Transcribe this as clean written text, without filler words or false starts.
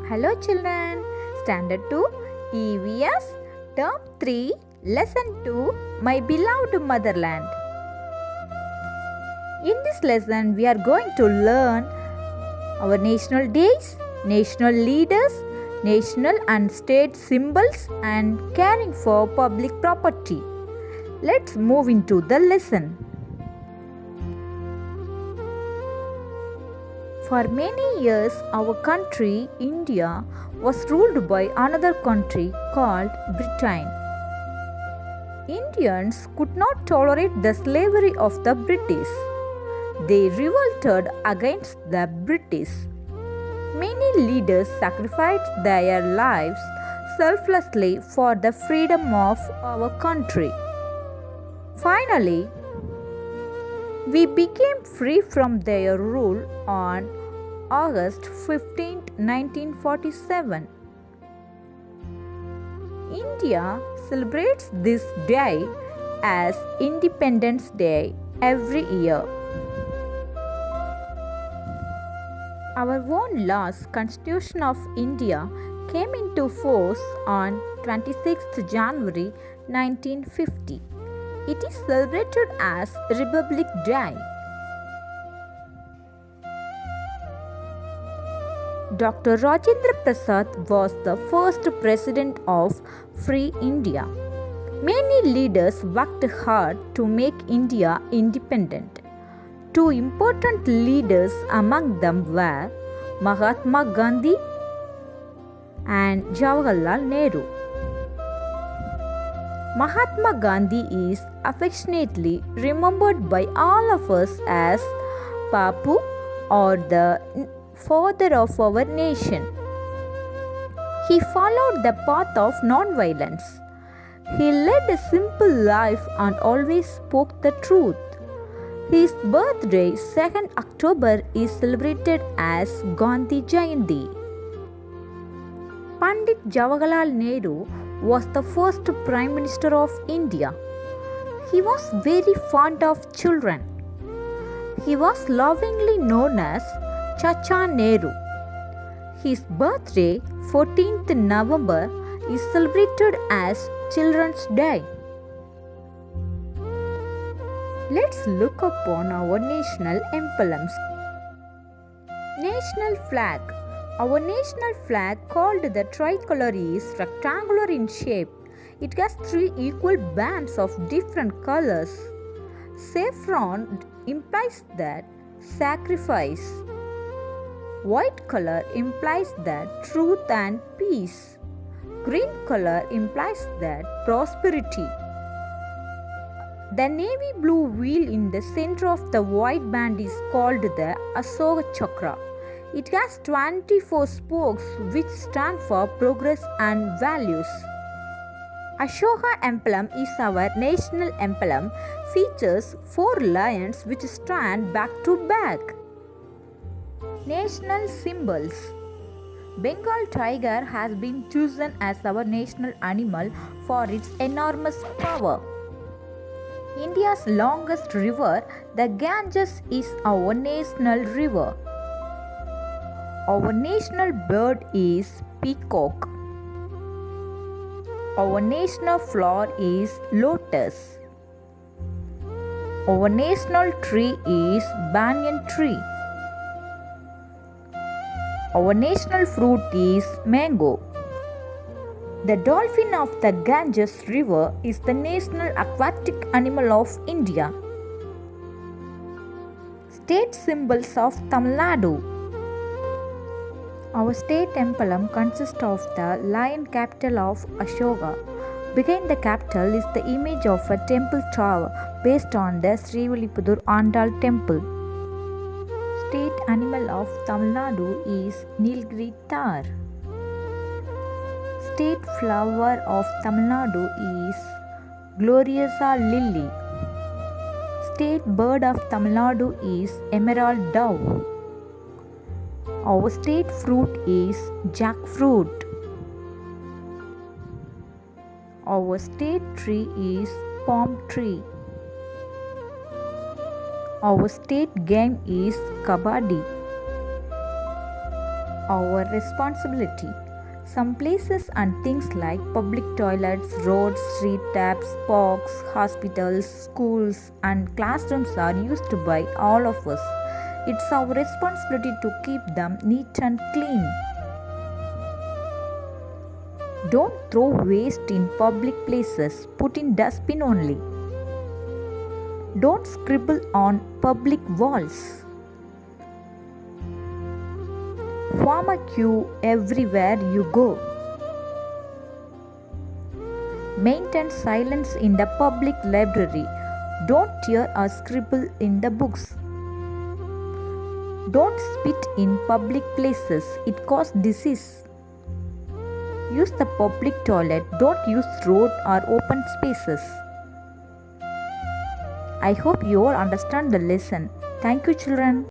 Hello children, Standard 2, EVS, Term 3, Lesson 2, My Beloved Motherland. In this lesson, we are going to learn our national days, national leaders, national and state symbols and caring for public property. Let's move into the lesson. For many years, our country, India, was ruled by another country called Britain. Indians could not tolerate the slavery of the British. They revolted against the British. Many leaders sacrificed their lives selflessly for the freedom of our country. Finally, we became free from their rule on August 15, 1947. India celebrates this day as Independence Day every year. Our own laws, Constitution of India, came into force on 26th January 1950. It is celebrated as Republic Day. Dr. Rajendra Prasad was the first president of Free India. Many leaders worked hard to make India independent. Two important leaders among them were Mahatma Gandhi and Jawaharlal Nehru. Mahatma Gandhi is affectionately remembered by all of us as Bapu, or the father of our nation. He followed the path of non-violence. He led a simple life and always spoke the truth. His birthday, 2nd October, is celebrated as Gandhi Jayanti. Pandit Jawaharlal Nehru was the first Prime Minister of India. He was very fond of children. He was lovingly known as Chacha Nehru. His birthday, 14th November, is celebrated as Children's Day. Let's look upon our national emblems. National flag. Our national flag, called the tricolor, is rectangular in shape. It has 3 equal bands of different colors. Saffron implies that sacrifice. White color implies that truth and peace. Green color implies that prosperity. The navy blue wheel in the center of the white band is called the Ashoka Chakra. It has 24 spokes which stand for progress and values. Ashoka emblem is our national emblem, features 4 lions which stand back to back. National symbols. Bengal tiger has been chosen as our national animal for its enormous power. India's longest river, the Ganges, is our national river. Our national bird is peacock. Our national flower is lotus. Our national tree is banyan tree. Our national fruit is mango. The dolphin of the Ganges River is the national aquatic animal of India. State symbols of Tamil Nadu. Our state emblem consists of the lion capital of Ashoka. Behind the capital is the image of a temple tower based on the Srivilliputur Andal temple. State animal of Tamil Nadu is Nilgiri Tar. State flower of Tamil Nadu is Gloriosa lily. State bird of Tamil Nadu is emerald dove. Our state fruit is jackfruit. Our state tree is palm tree. Our state game is kabaddi. our responsibility. Some places and things like public toilets, roads, street taps, parks, hospitals, schools, and classrooms are used by all of us. It's our responsibility to keep them neat and clean. Don't throw waste in public places, put in dustbin only. Don't scribble on public walls. Form a queue everywhere you go. Maintain silence in the public library. Don't tear or scribble in the books. Don't spit in public places, it causes disease. Use the public toilet, don't use road or open spaces. I hope you all understand the lesson. Thank you, children.